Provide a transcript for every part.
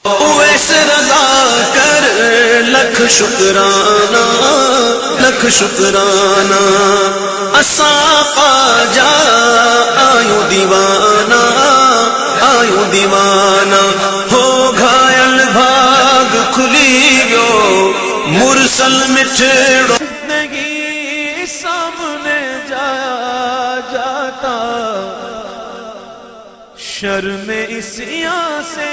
اویس رضا کر لکھ شکرانہ لکھ شکرانہ اساں خواجہ آیو دیوانہ آیو دیوانہ ہو گھائل بھاگ کھلی گو مرسل مٹھڑو نہیں سامنے جایا جاتا شرم اسیاں سے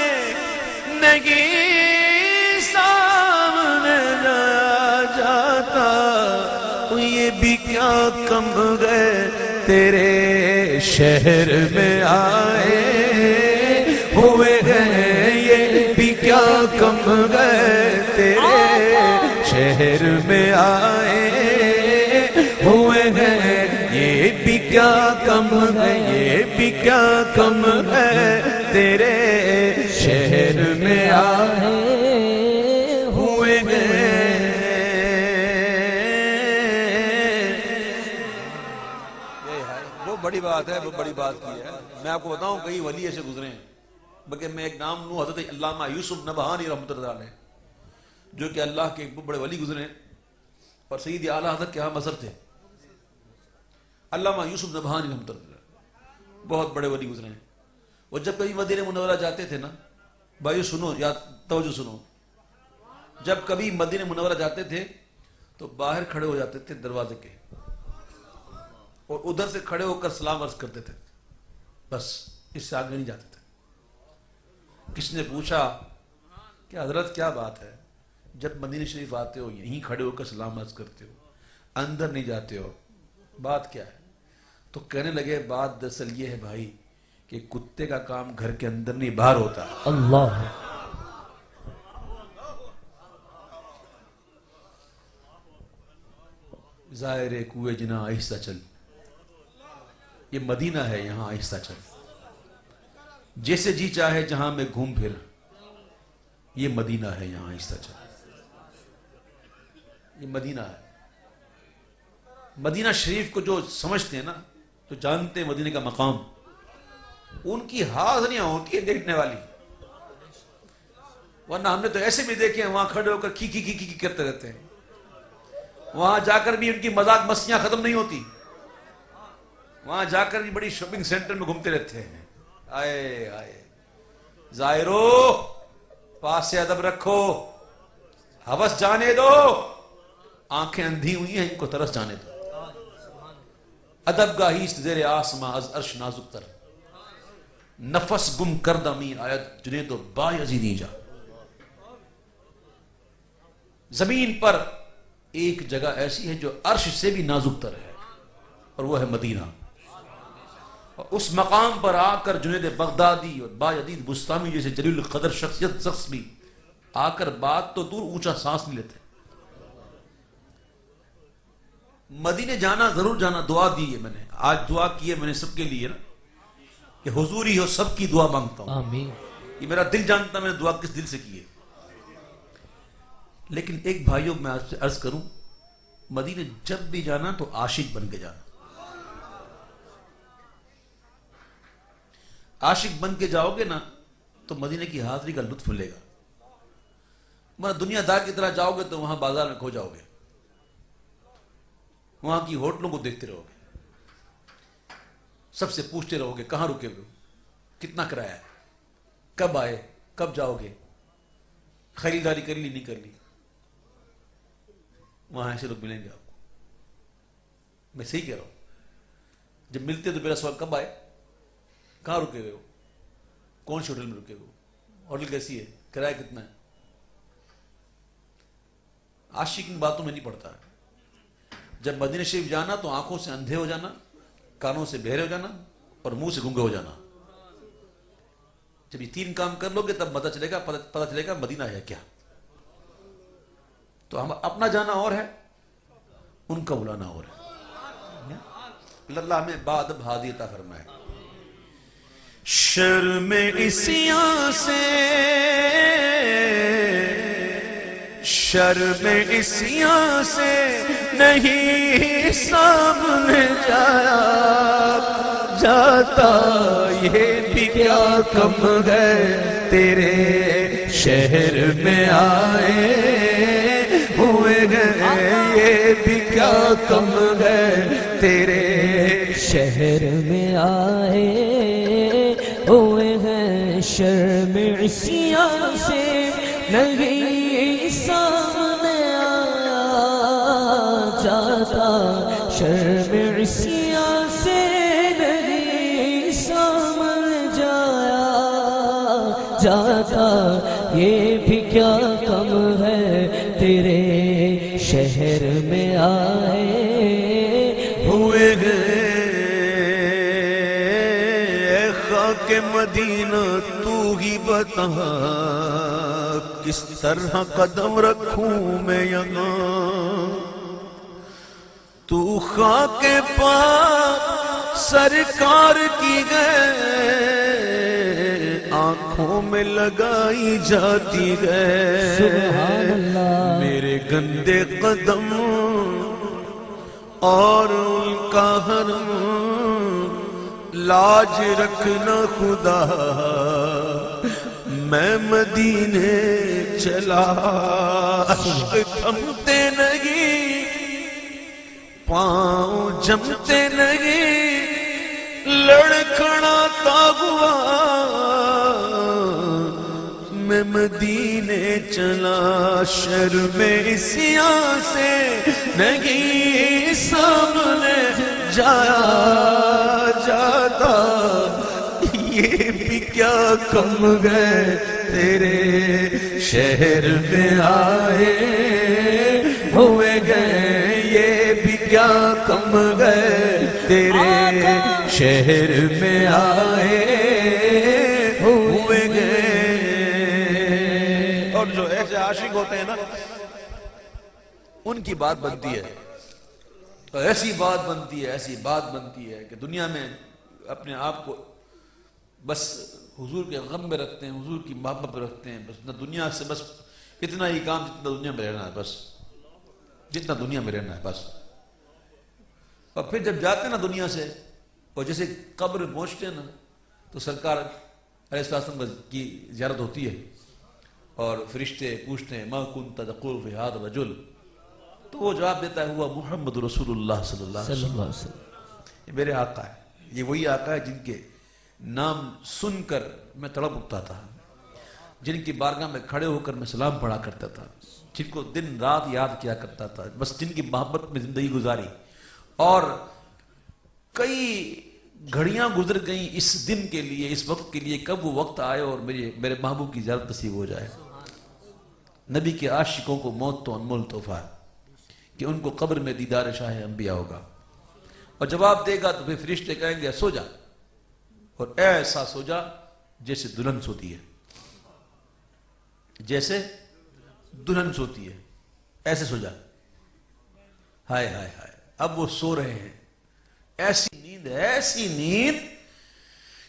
نہیں سامنے جایا جاتا یہ بھی کیا کم گئے تیرے شہر میں آئے ہوئے ہیں یہ بھی کیا کم گئے تیرے شہر میں آئے ہوئے ہیں یہ بھی کیا کم ہے یہ بھی کیا کم ہے تیرے شہر میں آئے ہوئے ہیں وہ بڑی بات ہے وہ بڑی بات کی ہے میں آپ کو بتاؤں کئی ولی ایسے گزرے ہیں بلکہ میں ایک نام لوں حضرت علامہ یوسف نبہانی رحمۃ اللہ علیہ جو کہ اللہ کے ایک بڑے ولی گزرے ہیں اور سید اعلیٰ حضرت کے ہاں مظہر تھے علامہ یوسف نبہانی رحمۃ اللہ علیہ بہت بڑے ولی گزرے ہیں وہ جب کبھی مدینہ منورہ جاتے تھے نا بھائیو سنو یا توجہ سنو جب کبھی مدینہ منورہ جاتے تھے تو باہر کھڑے ہو جاتے تھے دروازے کے اور ادھر سے کھڑے ہو کر سلام عرض کرتے تھے بس اس سے آگے نہیں جاتے تھے کس نے پوچھا کہ حضرت کیا بات ہے جب مدینہ شریف آتے ہو یہیں کھڑے ہو کر سلام عرض کرتے ہو اندر نہیں جاتے ہو بات کیا ہے تو کہنے لگے بات دراصل یہ ہے بھائی کہ کتے کا کام گھر کے اندر نہیں باہر ہوتا اللہ ظاہر کوئے جنا آہستہ چل یہ مدینہ ہے یہاں آہستہ چل جیسے جی چاہے جہاں میں گھوم پھر یہ مدینہ ہے یہاں آہستہ چل یہ مدینہ ہے مدینہ شریف کو جو سمجھتے ہیں نا جو جانتے ہیں مدینہ کا مقام ان کی حاضریاں ہوتی ہیں دیکھنے والی ورنہ ہم نے تو ایسے بھی دیکھے ہیں وہاں کھڑے ہو کر کی کرتے رہتے ہیں وہاں جا کر بھی ان کی مذاق مسیاں ختم نہیں ہوتی وہاں جا کر بھی بڑی شاپنگ سینٹر میں گھومتے رہتے ہیں آئے آئے ظاہرو پاس سے ادب رکھو ہوس جانے دو آنکھیں اندھی ہوئی ہیں ان کو ترس جانے دو ادب گاہیست زیر آسماں از عرش نازک تر نفس گم کردہ می آیت جنید و با یزیدی جا زمین پر ایک جگہ ایسی ہے جو عرش سے بھی نازک تر ہے اور وہ ہے مدینہ اور اس مقام پر آ کر جنید بغدادی اور با یزید بستامی جیسے جلیل القدر شخص بھی آ کر بات تو دور اونچا سانس نہیں لیتے مدینے جانا ضرور جانا دعا دی ہے میں نے آج دعا کی ہے میں نے سب کے لیے نا کہ حضور ہی ہو سب کی دعا مانگتا ہوں آمین یہ میرا دل جانتا میں نے دعا کس دل سے کی ہے لیکن ایک بھائیوں میں آپ سے عرض کروں مدینے جب بھی جانا تو عاشق بن کے جانا عاشق بن کے جاؤ گے نا تو مدینے کی حاضری کا لطف لے گا مگر دنیا دار کی طرح جاؤ گے تو وہاں بازار میں کھو جاؤ گے وہاں کی ہوٹلوں کو دیکھتے رہو گے سب سے پوچھتے رہو گے کہاں رکے ہوئے کتنا کرایہ ہے کب آئے کب جاؤ گے خریداری کر لی نہیں کر لی وہاں ایسے لوگ ملیں گے آپ کو میں صحیح کہہ رہا ہوں جب ملتے تو میرا سوال کب آئے کہاں رکے ہوئے ہو کون سی ہوٹل میں رکے ہوئے ہو ہوٹل کیسی ہے کرایہ کتنا ہے عاشق ان باتوں میں نہیں پڑتا ہے جب مدینہ شریف جانا تو آنکھوں سے اندھے ہو جانا کانوں سے بہرے ہو جانا اور منہ سے گنگے ہو جانا جب یہ تین کام کر لو گے تب پتہ چلے گا مدینہ ہے کیا تو ہم اپنا جانا اور ہے ان کا بلانا اور ہے اللہ ہمیں بادب ہادی عطا فرمائے شرم اسیاں سے شرم اسیاں سے نہیں سامنے جایا جاتا یہ بھی کیا کم ہے تیرے شہر میں آئے ہوئے گئے، یہ بھی کیا کم گئے تیرے شہر میں آئے ہوئے ہیں، شرم عصیان سے نہیں سامنے آیا جاتا، شرم عصیان سے نہیں سامنے جایا جاتا، یہ بھی کیا کم ہے تیرے شہر میں آئے ہوئے گئے۔ اے خاک مدینہ تو ہی بتا کس طرح قدم رکھوں میں یہاں، تو خاک پاک سرکار کی گئے آنکھوں میں لگائی جاتی گئے، سبحان اللہ، میرے گندے قدم اور ان کا حرم لاج رکھنا خدا، میں مدینے چلا، عشق تھمتے نہیں، پاؤں جمتے نہیں، لڑکھڑاتا ہوا میں مدینے چلا، شرم عصیان سے نہیں سامنے جایا جاتا، یہ بھی کیا کم گئے تیرے شہر میں آئے ہوئے گئے، یہ بھی کیا کم گئے تیرے شہر میں آئے ہوئے گئے۔ اور جو ایسے عاشق ہوتے ہیں نا، ان کی بات بنتی ہے، ایسی بات بنتی ہے، ایسی بات بنتی ہے کہ دنیا میں اپنے آپ کو بس حضور کے غم میں رکھتے ہیں، حضور کی محبت میں رکھتے ہیں، بس نہ دنیا سے، بس اتنا ہی کام جتنا دنیا میں رہنا ہے، بس جتنا دنیا میں رہنا ہے بس۔ اور پھر جب جاتے ہیں نا دنیا سے، اور جیسے قبر پہنچتے ہیں نا، تو سرکار علیہ السلام کی زیارت ہوتی ہے، اور فرشتے پوچھتے ہیں ما کنت تقول فی ھذا الرجل، تو وہ جواب دیتا ہے ہوا محمد رسول اللہ صلی اللہ علیہ وسلم، یہ میرے آقا ہے، یہ وہی آقا ہے جن کے نام سن کر میں تڑپ اٹھتا تھا، جن کی بارگاہ میں کھڑے ہو کر میں سلام پڑھا کرتا تھا، جن کو دن رات یاد کیا کرتا تھا، بس جن کی محبت میں زندگی گزاری، اور کئی گھڑیاں گزر گئیں اس دن کے لیے، اس وقت کے لیے، کب وہ وقت آئے اور میرے محبوب کی زیارت نصیب ہو جائے۔ نبی کے عاشقوں کو موت تو انمول تحفہ ہے کہ ان کو قبر میں دیدار شاہ انبیاء ہوگا، اور جواب دے گا تو پھر فرشتے کہیں گے سو جا، اور ایسا سو جا جیسے دلہن سوتی ہے، جیسے دلہن سوتی ہے، ایسے سو جا۔ ہائے ہائے ہائے، اب وہ سو رہے ہیں، ایسی نیند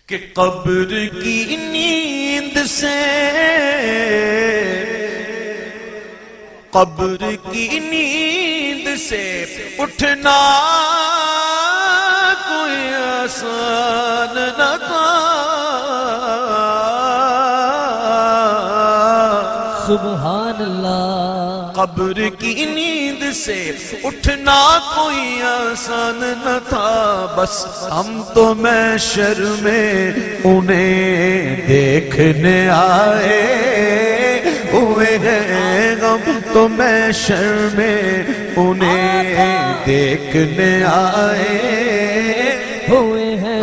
کہ قبر کی نیند سے، قبر کی نیند سے اٹھنا کوئی آسان نہ تھا، سبحان اللہ، قبر کی نیند سے اٹھنا کوئی آسان نہ تھا، بس ہم تو محشر میں انہیں دیکھنے آئے ہوئے ہیں، ہم تو محشر میں انہیں دیکھنے آئے ہوئے ہیں،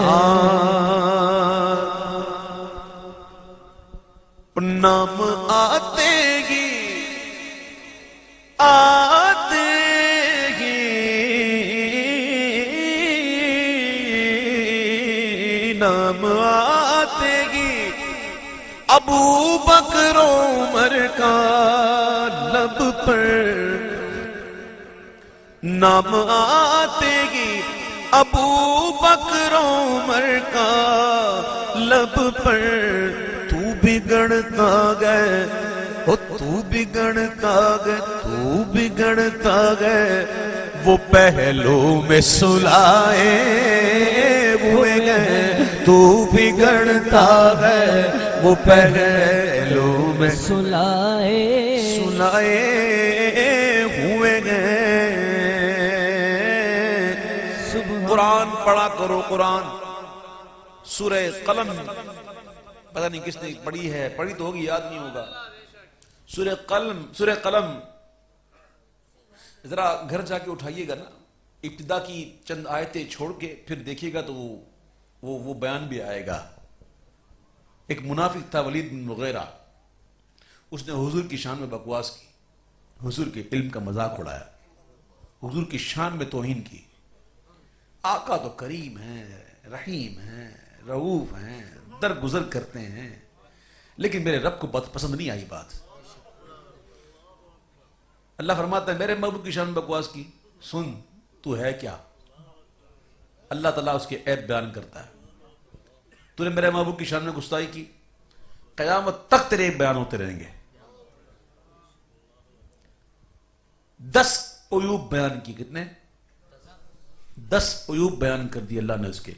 نام آتے ہی آتے ہی نام آتے ہی ابو بکر عمر کا لب پر، نام آتے ہی ابو بکر عمر کا لب پر، تو بگڑتا گئے، تو بگڑتا گئے، تو بگڑتا گئے، وہ پہلو میں سلائے ہوئے گئے، تو بگڑتا گئے، وہ پہلو میں سلائے ہوئے گئے. قرآن پڑھا کرو. قرآن سورہ قلم پتہ نہیں کس نے پڑھی ہے, پڑھی تو ہوگی, یاد نہیں ہوگا. سورہ قلم ذرا گھر جا کے اٹھائیے گا نا, ابتدا کی چند آیتیں چھوڑ کے پھر دیکھیے گا تو وہ بیان بھی آئے گا. ایک منافق تھا ولید بن مغیرہ, اس نے حضور کی شان میں بکواس کی, حضور کے علم کا مذاق اڑایا, حضور کی شان میں توہین کی. آقا تو کریم ہیں, رحیم ہیں, رؤوف ہیں, درگزر کرتے ہیں, لیکن میرے رب کو پسند نہیں آئی بات. اللہ فرماتا ہے میرے محبوب کی شان میں بکواس کی, سن تو ہے کیا. اللہ تعالیٰ اس کے عیب بیان کرتا ہے. تو نے میرے محبوب کی شان میں گستاخی کی, قیامت تک تیرے بیان ہوتے رہیں گے. 10 عیوب بیان کی. کتنے؟ 10 عیوب بیان کر دی اللہ نے اس کے.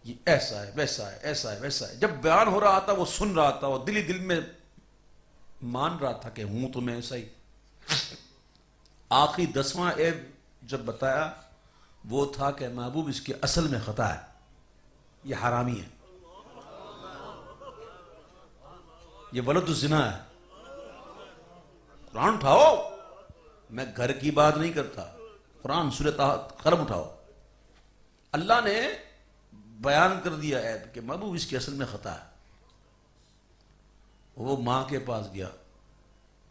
یہ ایسا ہے, ویسا ہے, ایسا ہے, ویسا ہے. جب بیان ہو رہا تھا وہ سن رہا تھا, وہ دل میں مان رہا تھا کہ ہوں تو میں ایسا ہی. آخری 10واں عیب جب بتایا وہ تھا کہ محبوب اس کے اصل میں خطا ہے, یہ حرامی ہے, یہ ولد الزنا ہے. قرآن اٹھاؤ, میں گھر کی بات نہیں کرتا, قرآن سورہ قلم اٹھاؤ. اللہ نے بیان کر دیا عیب کہ محبوب اس کے اصل میں خطا ہے. وہ ماں کے پاس گیا,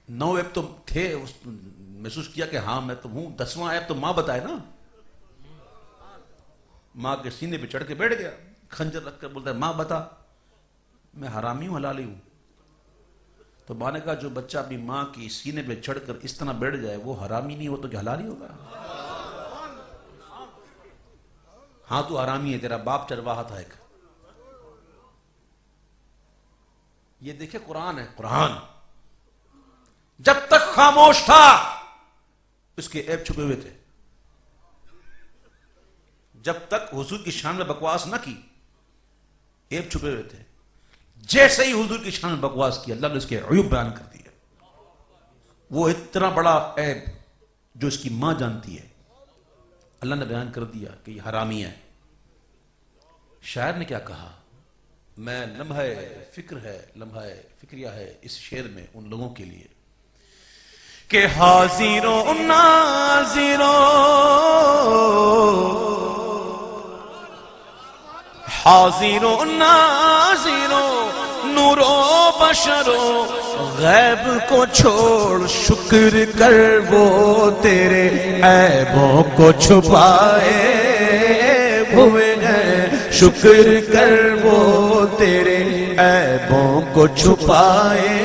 9 عیب تو تھے, محسوس کیا کہ ہاں میں تو ہوں, 10واں عیب تو ماں بتائے نا. ماں کے سینے پہ چڑھ کے بیٹھ گیا, خنجر رکھ کر بولتا ہے ماں بتا, میں حرامی ہوں حلالی ہوں. تو ماں نے کہا جو بچہ اپنی ماں کی سینے پہ چڑھ کر اس طرح بیٹھ جائے وہ حرامی نہیں ہو تو کیا حلالی ہوگا؟ ہاں تو حرامی ہے, تیرا باپ چرواہا تھا ایک. یہ دیکھیں قرآن ہے. قرآن جب تک خاموش تھا اس کے عیب چھپے ہوئے تھے. جب تک حضور کی شان میں بکواس نہ کی عیب چھپے ہوئے تھے. جیسے ہی حضور کی شان میں بکواس کی اللہ نے اس کے عیوب بیان کر دیا. وہ اتنا بڑا عیب جو اس کی ماں جانتی ہے اللہ نے بیان کر دیا کہ یہ حرامی ہے. شاعر نے کیا کہا, میں لمحہ فکر ہے, لمحہ فکریہ ہے اس شعر میں ان لوگوں کے لیے کہ حاضروں ناظروں, حاضروں ناظروں, نورو بشرو, غیب کو چھوڑ شکر کر وہ تیرے عیبوں کو چھپائے ہوئے ہیں. شکر کر وہ تیرے عیبوں کو چھپائے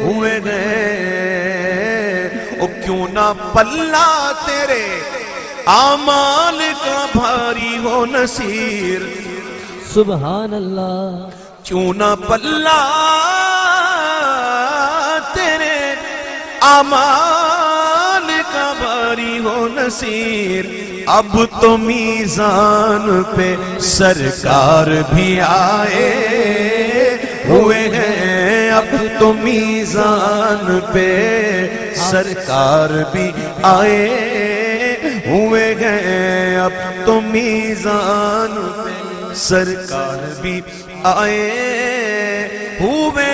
ہوئے ہیں. او کیوں نہ پلہ تیرے اعمال کا بھاری ہو نصیر, سبحان اللہ. کیوں نہ پلہ تیرے اعمال کا بھاری ہو نصیر. اب تو میزان پہ سرکار بھی آئے ہوئے ہیں. اب تو میزان پہ سرکار بھی آئے ہوئے ہیں. اب تو میزان پہ سرکار بھی آئے ہوئے